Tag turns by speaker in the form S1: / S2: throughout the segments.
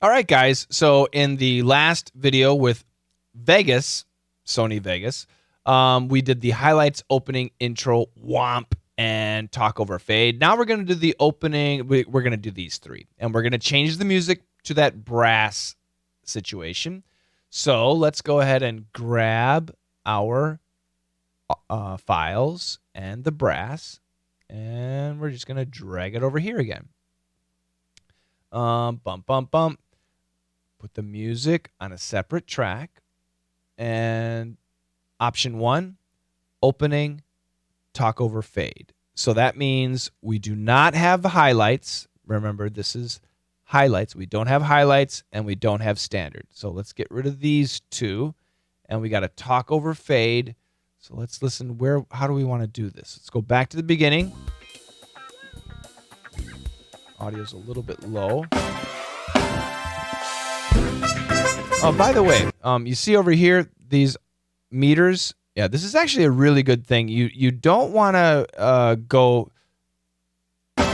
S1: All right, guys. So in the last video with Vegas, Sony Vegas, we did the highlights, opening, intro, womp, and talk over fade. Now we're going to do the opening. We're going to do these three, and we're going to change the music to that brass situation. So let's go ahead and grab our files and the brass, and we're just going to drag it over here again. Bump, bump, bump. Put the music on a separate track, and option 1, opening, talk over fade. So that means we do not have the highlights. Remember, this is highlights. We don't have highlights, and we don't have standard. So let's get rid of these two, and we got to talk over fade. So let's listen. How do we want to do this? Let's go back to the beginning. Audio's a little bit low. Oh, by the way, you see over here these meters? Yeah, this is actually a really good thing. You don't want to go. You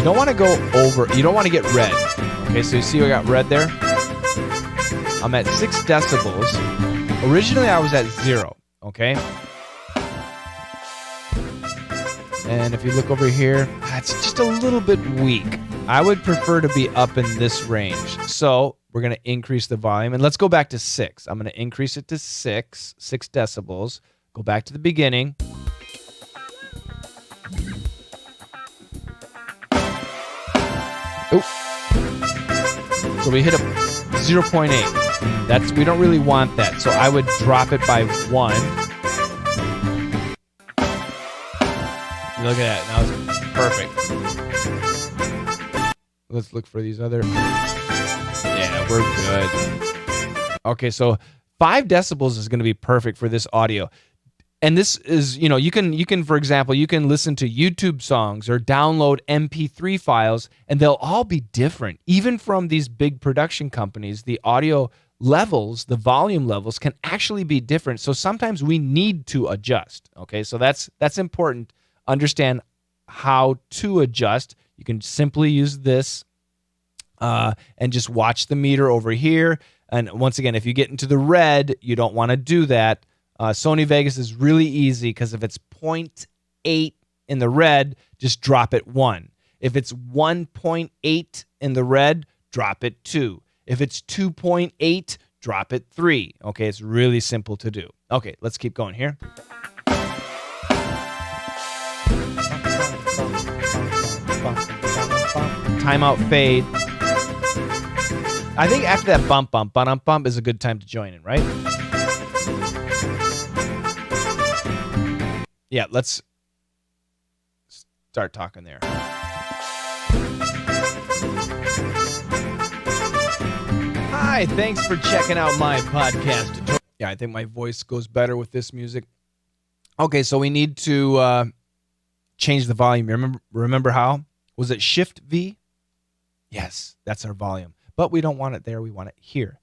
S1: don't want to go over. You don't want to get red. Okay, so you see I got red there. I'm at 6 decibels. Originally, I was at 0. Okay. And if you look over here, it's just a little bit weak. I would prefer to be up in this range. So we're going to increase the volume. And let's go back to 6. I'm going to increase it to 6 decibels. Go back to the beginning. Oop. So we hit a 0.8. We don't really want that. So I would drop it by 1. Look at that. Now it's perfect. Let's look for these other. Yeah, we're good. Okay, so 5 decibels is going to be perfect for this audio. And this is, you can, for example, you can listen to YouTube songs or download MP3 files, and they'll all be different. Even from these big production companies, the audio levels, the volume levels can actually be different. So sometimes we need to adjust. Okay, so that's important. Understand how to adjust. You can simply use this and just watch the meter over here. And once again, if you get into the red, you don't want to do that. Sony Vegas is really easy because if it's 0.8 in the red, just drop it 1. If it's 1.8 in the red, drop it 2. If it's 2.8, drop it 3. Okay, it's really simple to do. Okay, let's keep going here. Timeout fade. I think after that bump, bump, bump, bump is a good time to join in, right? Yeah, let's start talking there. Hi, thanks for checking out my podcast tutorial. Yeah, I think my voice goes better with this music. Okay, so we need to change the volume. Remember how? Was it Shift V? Yes, that's our volume. But we don't want it there. We want it here.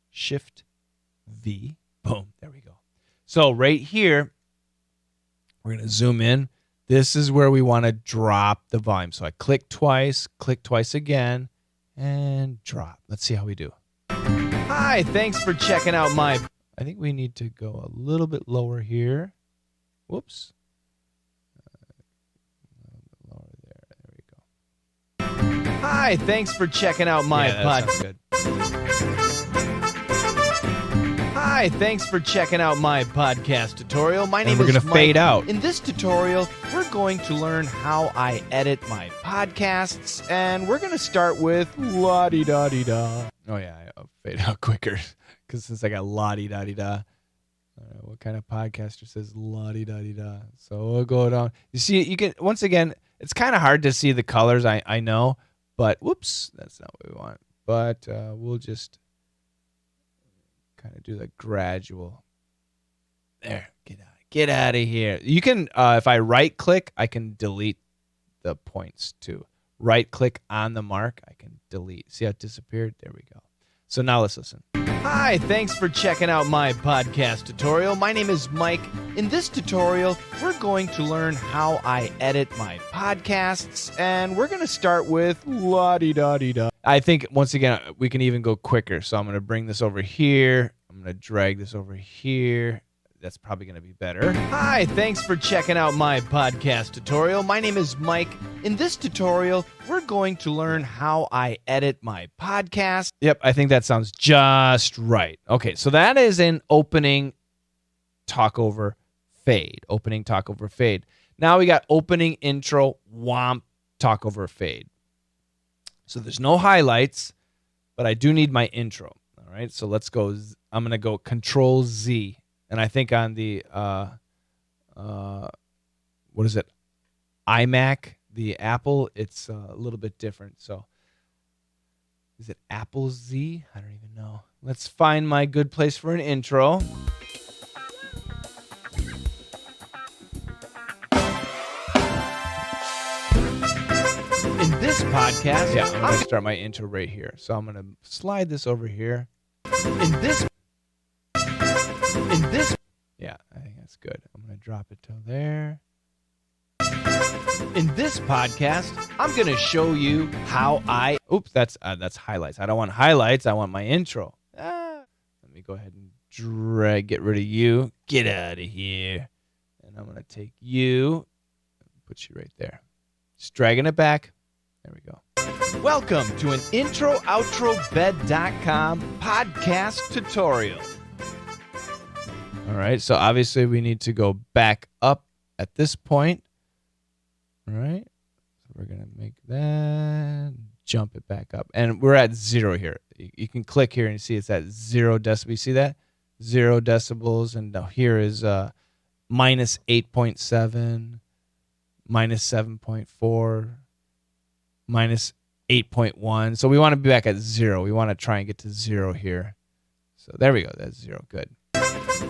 S1: Shift V. Boom. There we go. So right here, we're going to zoom in. This is where we want to drop the volume. So I click twice again, and drop. Let's see how we do. Hi, thanks for checking out my... I think we need to go a little bit lower here. Whoops. Lower there. There we go. Hi, thanks for checking out my podcast. Hi, thanks for checking out my podcast tutorial. My name is Mike. We're going to fade out. In this tutorial, we're going to learn how I edit my podcasts, and we're going to start with la-di-da-di-da. Oh, yeah, I'll fade out quicker, because since I got la-di-da-di-da. What kind of podcaster says la-di-da-di-da? So we'll go down. You see, you can, once again, it's kind of hard to see the colors, I know, but whoops, that's not what we want. But we'll just kind of do the gradual. There, get out of here. You can, if I right click, I can delete the points too. Right click on the mark, I can delete. See how it disappeared? There we go. So now let's listen. Hi, thanks for checking out my podcast tutorial. My name is Mike. In this tutorial, we're going to learn how I edit my podcasts, and we're going to start with la-di-da-di-da. I think, once again, we can even go quicker. So I'm going to bring this over here. I'm going to drag this over here. That's probably going to be better. Hi, thanks for checking out my podcast tutorial. My name is Mike. In this tutorial, we're going to learn how I edit my podcast. Yep, I think that sounds just right. Okay, so that is an opening talk over fade. Opening talk over fade. Now we got opening intro womp talk over fade. So there's no highlights, but I do need my intro. All right, so let's go. I'm going to go Control Z. And I think on the, what is it, iMac, the Apple, it's a little bit different. So is it Apple Z? I don't even know. Let's find my good place for an intro. In this podcast, I'm going to start my intro right here. So I'm going to slide this over here. Yeah, I think that's good. I'm going to drop it to there. In this podcast, I'm going to show you how I... Oops, that's highlights. I don't want highlights. I want my intro. Let me go ahead and get rid of you. Get out of here. And I'm going to take you and put you right there. Just dragging it back. There we go. Welcome to an intro-outro-bed.com podcast tutorial. All right, so obviously we need to go back up at this point. All right, so we're going to make that, jump it back up. And we're at 0 here. You can click here and see it's at 0 decibels. You see that? 0 decibels. And now here is minus 8.7, minus 7.4, minus 8.1. So we want to be back at 0. We want to try and get to 0 here. So there we go. That's 0. Good.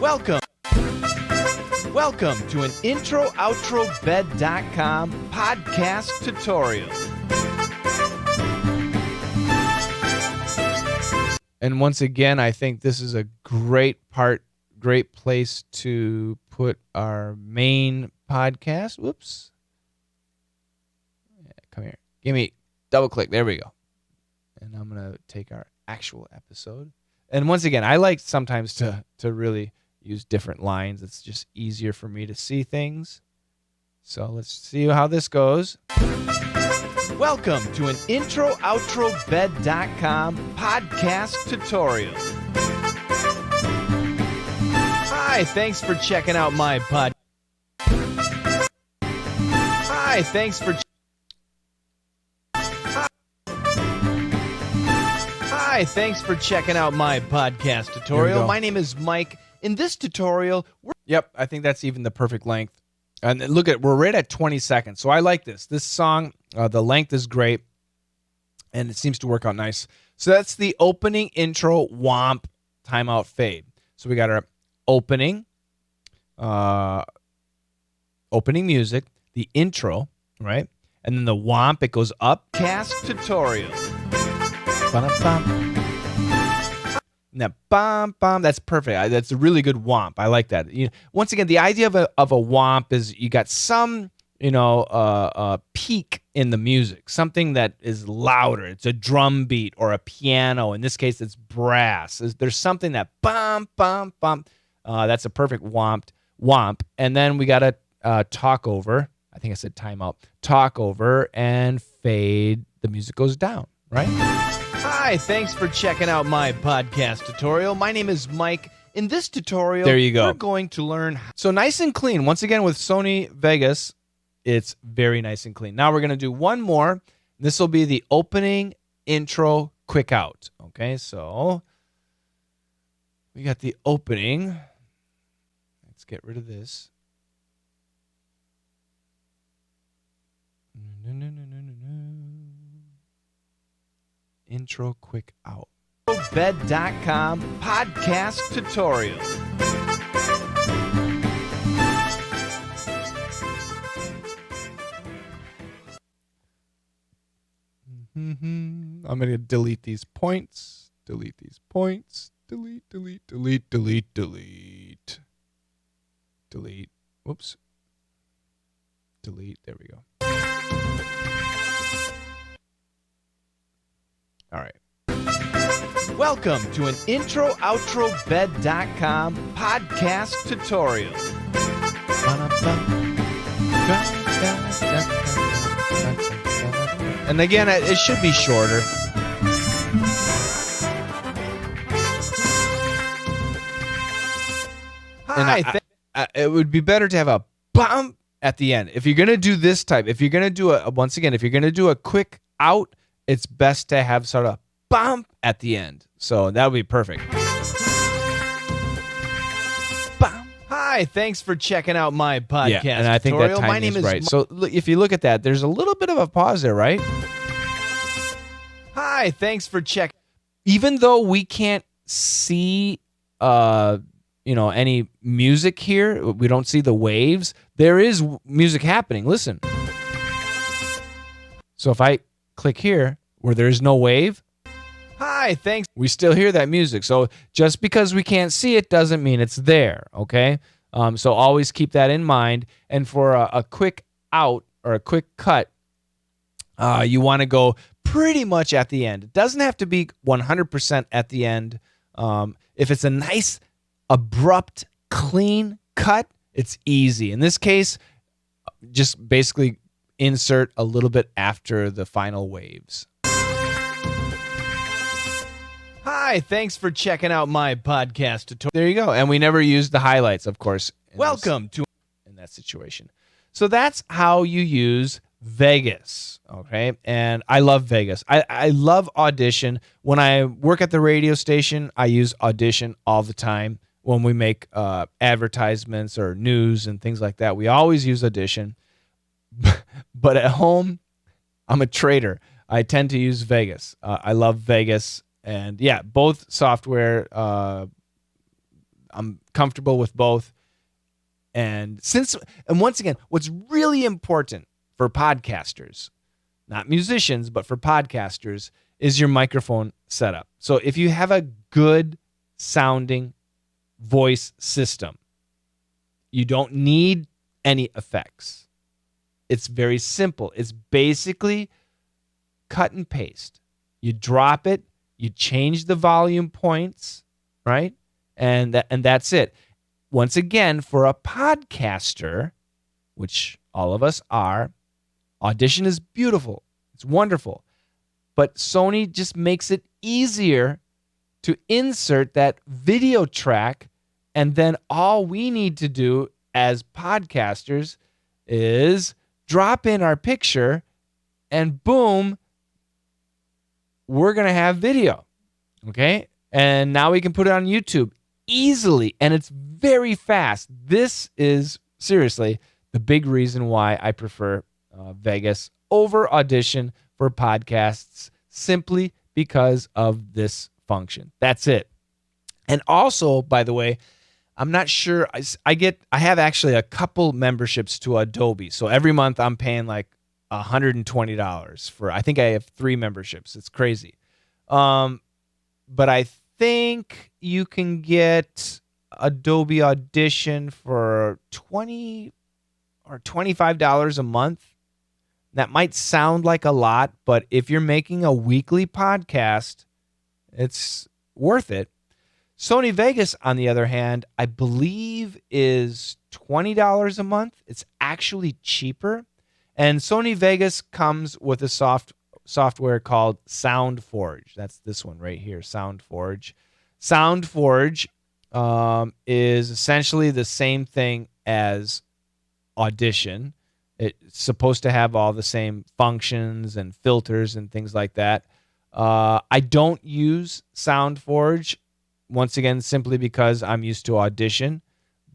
S1: Welcome to an intro-outro-bed.com podcast tutorial. And once again, I think this is a great place to put our main podcast. Whoops. Yeah, come here. Give me double click. There we go. And I'm going to take our actual episode. And once again, I like sometimes to really use different lines. It's just easier for me to see things. So let's see how this goes. Welcome to an intro-outro-bed.com podcast tutorial. Hi, thanks for checking out my pod. Hi, thanks for checking out my podcast tutorial. My name is Mike. In this tutorial, I think that's even the perfect length. And look we're right at 20 seconds. So I like this. This song, the length is great, and it seems to work out nice. So that's the opening intro womp timeout fade. So we got our opening music, the intro, right? And then the womp, it goes up. Cast tutorial. Ba-da-bum. Now, bum, bum, that's perfect. That's a really good womp. I like that. Once again, the idea of a womp is you got some, peak in the music, something that is louder. It's a drum beat or a piano. In this case, it's brass. There's something that bum, bum, bum. That's a perfect womp. And then we got a talk over. I think I said timeout. Talk over and fade. The music goes down, right? Hi, thanks for checking out my podcast tutorial. My name is Mike. In this tutorial, there you go. We're going to learn. So nice and clean. Once again, with Sony Vegas, it's very nice and clean. Now we're going to do one more. This will be the opening intro quick out. Okay, so we got the opening. Let's get rid of this. Intro quick out. Bed.com podcast tutorial. I'm going to delete these points. delete, delete, delete, delete, delete. Delete. Whoops. Delete. There we go. All right. Welcome to an introoutrobed.com podcast tutorial. And again, it should be shorter. Hi. It would be better to have a bump at the end. If you're going to do this type, if you're going to do once again, if you're going to do a quick out, it's best to have sort of bump at the end. So that would be perfect. Bump. Hi, thanks for checking out my podcast. Yeah, and I think tutorial. That timing my name is right. So if you look at that, there's a little bit of a pause there, right? Hi, thanks for checking. Even though we can't see any music here, we don't see the waves, there is music happening. Listen. So if I click here where there is no wave, hi, thanks, we still hear that music. So just because we can't see it doesn't mean it's there, okay? So always keep that in mind. And for a quick out or a quick cut, you want to go pretty much at the end. It doesn't have to be 100% at the end. If it's a nice, abrupt, clean cut, it's easy. In this case, just basically insert a little bit after the final waves. Hi, thanks for checking out my podcast tutorial. There you go. And we never used the highlights, of course. Welcome to in that situation. So that's how you use Vegas, okay? And I love Vegas. I love Audition. When I work at the radio station, I use Audition all the time. When we make advertisements or news and things like that, we always use Audition. But at home, I'm a trader. I tend to use Vegas. I love Vegas. And yeah, both software, I'm comfortable with both. And once again, what's really important for podcasters, not musicians, but for podcasters, is your microphone setup. So if you have a good sounding voice system, you don't need any effects. It's very simple. It's basically cut and paste. You drop it, you change the volume points, right? And that's it. Once again, for a podcaster, which all of us are, Audition is beautiful. It's wonderful. But Sony just makes it easier to insert that video track, and then all we need to do as podcasters is drop in our picture, and boom, we're going to have video, okay? And now we can put it on YouTube easily, and it's very fast. This is, seriously, the big reason why I prefer Vegas over Audition for podcasts, simply because of this function. That's it. And also, by the way, I'm not sure, I have actually a couple memberships to Adobe. So every month I'm paying like $120 for, I think I have 3 memberships. It's crazy. But I think you can get Adobe Audition for $20 or $25 a month. That might sound like a lot, but if you're making a weekly podcast, it's worth it. Sony Vegas, on the other hand, I believe is $20 a month. It's actually cheaper. And Sony Vegas comes with a software called SoundForge. That's this one right here, SoundForge. SoundForge is essentially the same thing as Audition. It's supposed to have all the same functions and filters and things like that. I don't use SoundForge, once again, simply because I'm used to Audition,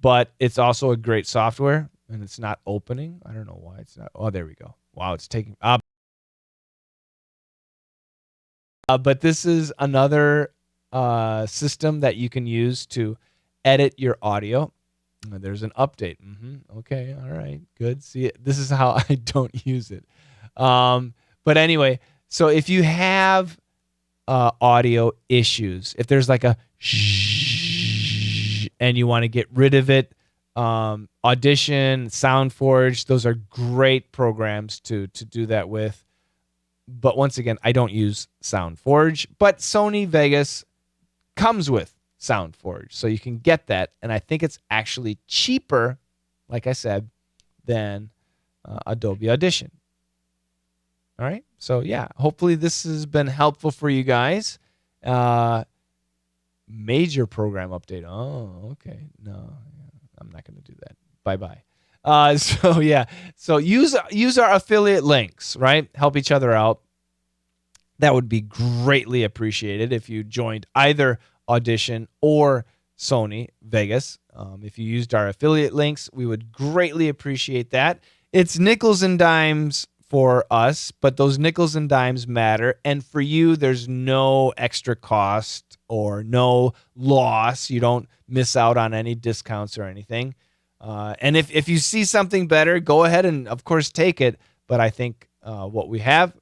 S1: but it's also a great software, and it's not opening. I don't know why it's not. Oh, there we go. Wow, it's taking up. But this is another system that you can use to edit your audio. There's an update. Okay, all right, good. See, this is how I don't use it. But anyway, so if you have audio issues, if there's like a and you want to get rid of it, Audition, SoundForge, those are great programs to do that with. But once again, I don't use SoundForge, but Sony Vegas comes with SoundForge, so you can get that, and I think it's actually cheaper, like I said, than Adobe Audition. All right, so yeah, hopefully this has been helpful for you guys. Major program update. Oh, okay. No, I'm not going to do that. Bye-bye. So yeah, so use our affiliate links, right? Help each other out. That would be greatly appreciated if you joined either Audition or Sony Vegas. If you used our affiliate links, we would greatly appreciate that. It's nickels and dimes for us, but those nickels and dimes matter. And for you, there's no extra cost or no loss. You don't miss out on any discounts or anything. And if you see something better, go ahead and, of course, take it. But I think what we have,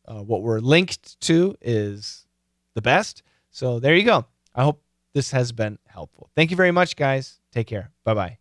S1: what we're linked to is the best. So there you go. I hope this has been helpful. Thank you very much, guys. Take care. Bye-bye.